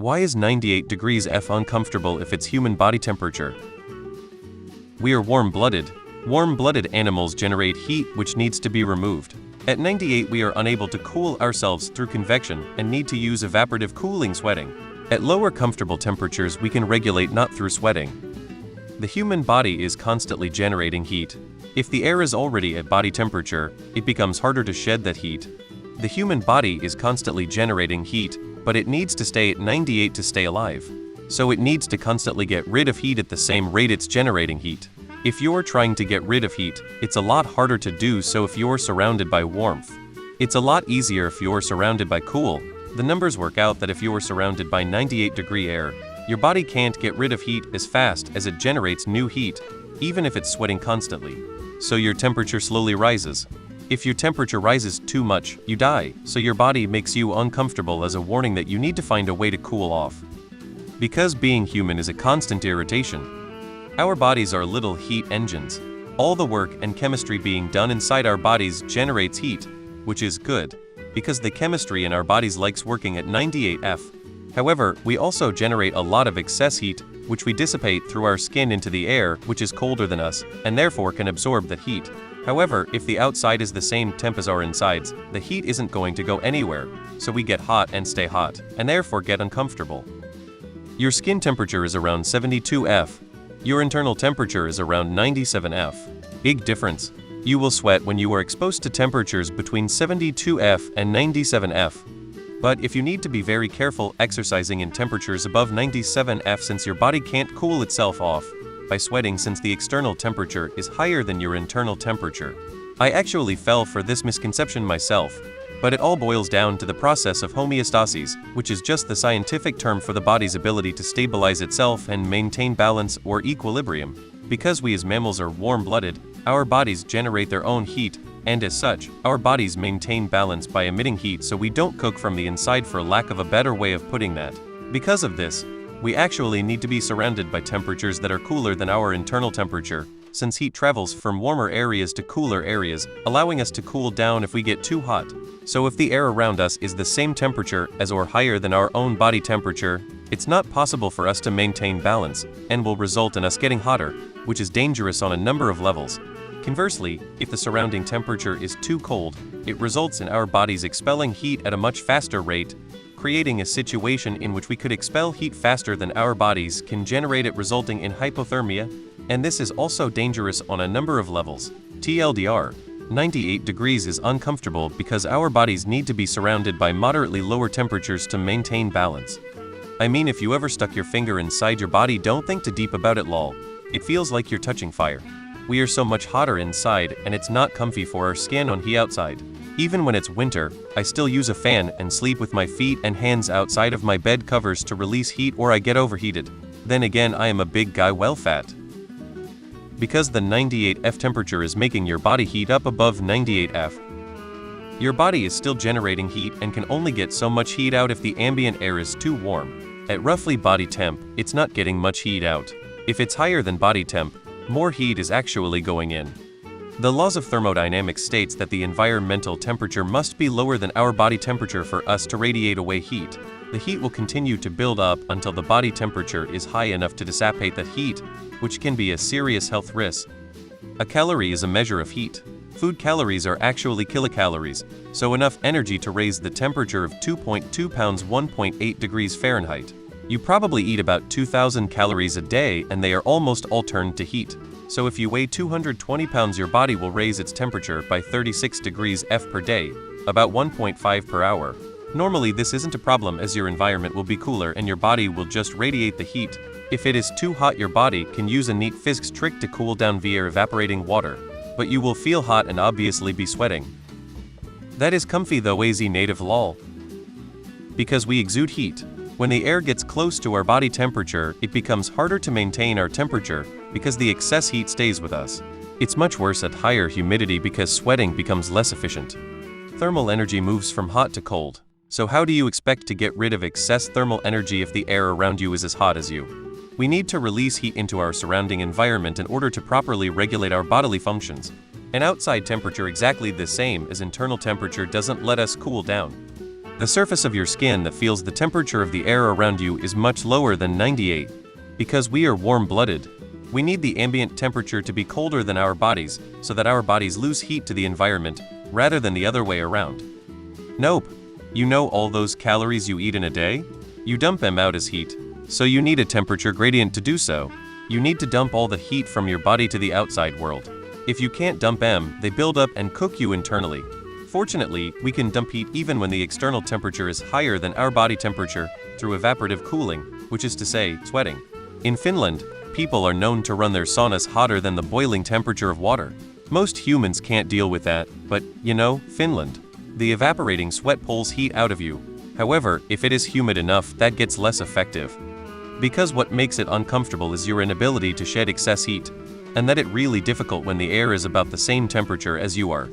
Why is 98 degrees F uncomfortable if it's human body temperature? We are warm-blooded. Warm-blooded animals generate heat which needs to be removed. At 98 we are unable to cool ourselves through convection and need to use evaporative cooling sweating. At lower comfortable temperatures we can regulate not through sweating. The human body is constantly generating heat. If the air is already at body temperature, it becomes harder to shed that heat. The human body is constantly generating heat, but it needs to stay at 98 to stay alive. So it needs to constantly get rid of heat at the same rate it's generating heat. If you're trying to get rid of heat, it's a lot harder to do so if you're surrounded by warmth. It's a lot easier if you're surrounded by cool. The numbers work out that if you're surrounded by 98-degree air, your body can't get rid of heat as fast as it generates new heat, even if it's sweating constantly. So your temperature slowly rises. If your temperature rises too much, you die, so your body makes you uncomfortable as a warning that you need to find a way to cool off. Because being human is a constant irritation. Our bodies are little heat engines. All the work and chemistry being done inside our bodies generates heat, which is good, because the chemistry in our bodies likes working at 98 F. However, we also generate a lot of excess heat, which we dissipate through our skin into the air, which is colder than us, and therefore can absorb that heat. However, if the outside is the same temp as our insides, the heat isn't going to go anywhere, so we get hot and stay hot, and therefore get uncomfortable. Your skin temperature is around 72 F. Your internal temperature is around 97 F. Big difference. You will sweat when you are exposed to temperatures between 72 F and 97 F. But if you need to be very careful exercising in temperatures above 97 F since your body can't cool itself off by sweating since the external temperature is higher than your internal temperature. I actually fell for this misconception myself, but it all boils down to the process of homeostasis, which is just the scientific term for the body's ability to stabilize itself and maintain balance or equilibrium. Because we as mammals are warm-blooded, our bodies generate their own heat, and as such, our bodies maintain balance by emitting heat so we don't cook from the inside for lack of a better way of putting that. Because of this, we actually need to be surrounded by temperatures that are cooler than our internal temperature, since heat travels from warmer areas to cooler areas, allowing us to cool down if we get too hot. So if the air around us is the same temperature as or higher than our own body temperature, it's not possible for us to maintain balance, and will result in us getting hotter, which is dangerous on a number of levels. Conversely, if the surrounding temperature is too cold, it results in our bodies expelling heat at a much faster rate, creating a situation in which we could expel heat faster than our bodies can generate it, resulting in hypothermia, and this is also dangerous on a number of levels. TLDR, 98 degrees is uncomfortable because our bodies need to be surrounded by moderately lower temperatures to maintain balance. I mean, if you ever stuck your finger inside your body, don't think too deep about it, lol. It feels like you're touching fire. We are so much hotter inside, and it's not comfy for our skin on the outside. Even when it's winter, I still use a fan and sleep with my feet and hands outside of my bed covers to release heat, or I get overheated. Then again, I am a big guy, well fat. Because the 98 F temperature is making your body heat up above 98 F. Your body is still generating heat and can only get so much heat out if the ambient air is too warm. At roughly body temp, it's not getting much heat out. If it's higher than body temp, more heat is actually going in. The laws of thermodynamics states that the environmental temperature must be lower than our body temperature for us to radiate away heat. The heat will continue to build up until the body temperature is high enough to dissipate that heat, which can be a serious health risk. A calorie is a measure of heat. Food calories are actually kilocalories, so enough energy to raise the temperature of 2.2 pounds 1.8 degrees Fahrenheit. You probably eat about 2,000 calories a day, and they are almost all turned to heat. So if you weigh 220 pounds, your body will raise its temperature by 36 degrees F per day, about 1.5 per hour. Normally this isn't a problem as your environment will be cooler and your body will just radiate the heat. If it is too hot, your body can use a neat physics trick to cool down via evaporating water, but you will feel hot and obviously be sweating. That is comfy though, AZ native lol. Because we exude heat. When the air gets close to our body temperature, it becomes harder to maintain our temperature because the excess heat stays with us. It's much worse at higher humidity because sweating becomes less efficient. Thermal energy moves from hot to cold. So how do you expect to get rid of excess thermal energy if the air around you is as hot as you? We need to release heat into our surrounding environment in order to properly regulate our bodily functions. An outside temperature exactly the same as internal temperature doesn't let us cool down. The surface of your skin that feels the temperature of the air around you is much lower than 98. Because we are warm-blooded, we need the ambient temperature to be colder than our bodies so that our bodies lose heat to the environment rather than the other way around. Nope. You know all those calories you eat in a day? You dump them out as heat. So you need a temperature gradient to do so. You need to dump all the heat from your body to the outside world. If you can't dump them, they build up and cook you internally. Fortunately, we can dump heat even when the external temperature is higher than our body temperature through evaporative cooling, which is to say, sweating. In Finland, people are known to run their saunas hotter than the boiling temperature of water. Most humans can't deal with that, but, Finland. The evaporating sweat pulls heat out of you. However, if it is humid enough, that gets less effective. Because what makes it uncomfortable is your inability to shed excess heat, and that it really difficult when the air is about the same temperature as you are.